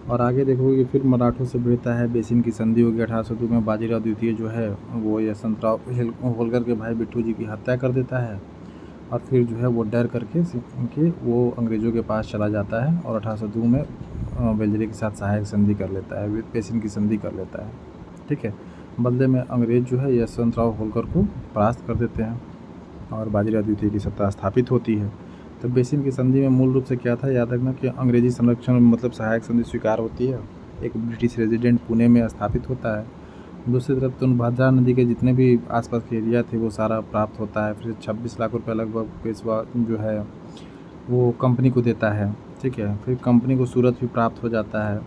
और आगे देखोगे कि फिर मराठों से भिड़ता है, बेसिन की संधि होगी 1802 में। बाजीराव द्वितीय जो है वो यशवंतराव होलकर के भाई बिट्टू जी की हत्या कर देता है, और फिर जो है वो डर करके वो अंग्रेज़ों के पास चला जाता है और 1802 में वेल्लेली के साथ सहायक संधि कर लेता है, बेसिन की संधि कर लेता है। ठीक है, बदले में अंग्रेज़ जो है यशवंतराव होलकर को परास्त कर देते हैं और बाजीराव द्वितीय की सत्ता स्थापित होती है। तो बेसिन की संधि में मूल रूप से क्या था, याद रखना कि अंग्रेजी संरक्षण मतलब सहायक संधि स्वीकार होती है, एक ब्रिटिश रेजिडेंट पुणे में स्थापित होता है, दूसरी तरफ तुंगभद्रा नदी के जितने भी आसपास के एरिया थे वो सारा प्राप्त होता है। फिर 26 लाख रुपए लगभग पेशवा जो है वो कंपनी को देता है। ठीक है, फिर कंपनी को सूरत भी प्राप्त हो जाता है।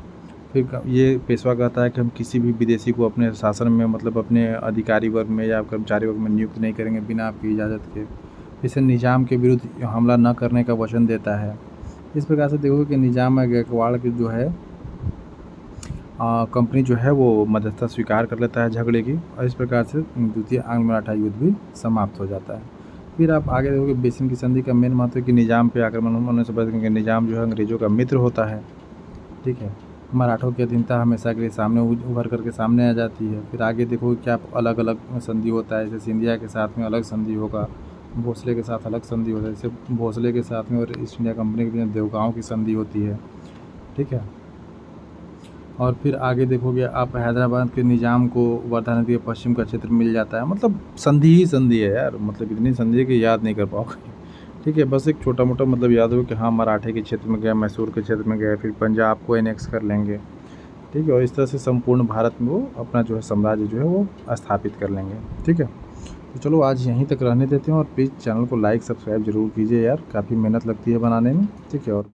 फिर ये पेशवा कहता है कि हम किसी भी विदेशी को अपने शासन में मतलब अपने अधिकारी वर्ग में या कर्मचारी वर्ग में नियुक्त नहीं करेंगे बिना आपकी इजाज़त के। इसे निज़ाम के विरुद्ध हमला न करने का वचन देता है। इस प्रकार से देखोगे कि निज़ाम गायकवाड़ की जो है कंपनी जो है वो मध्यस्थता स्वीकार कर लेता है झगड़े की, और इस प्रकार से द्वितीय आंग्ल मराठा युद्ध भी समाप्त हो जाता है। फिर आप आगे देखोगे बेसिन की संधि का मेन महत्व कि निज़ाम पे आक्रमण होने से पहले, क्योंकि निज़ाम जो है अंग्रेज़ों का मित्र होता है। ठीक है, मराठों की अधीनता हमेशा के लिए सामने उभर करके सामने आ जाती है। फिर आगे देखोगे क्या अलग अलग संधि होता है, जैसे सिंधिया के साथ में अलग संधि होगा, भोसले के साथ अलग संधि होता है, जैसे भोसले के साथ में और ईस्ट इंडिया कंपनी के बीच देवगांव की संधि होती है। ठीक है, और फिर आगे देखोगे आप हैदराबाद के निज़ाम को वर्धा नदी के पश्चिम का क्षेत्र मिल जाता है। मतलब संधि ही संधि है यार, मतलब इतनी संधि है कि याद नहीं कर पाओगे। ठीक है, बस एक छोटा मोटा मतलब याद हो कि हाँ मराठे के क्षेत्र में गए, मैसूर के क्षेत्र में गए, फिर पंजाब को एनेक्स कर लेंगे। ठीक है, और इस तरह से संपूर्ण भारत में वो अपना जो है साम्राज्य जो है वो स्थापित कर लेंगे। ठीक है, तो चलो आज यहीं तक रहने देते हैं, और प्लीज़ चैनल को लाइक सब्सक्राइब जरूर कीजिए यार, काफ़ी मेहनत लगती है बनाने में। ठीक है, और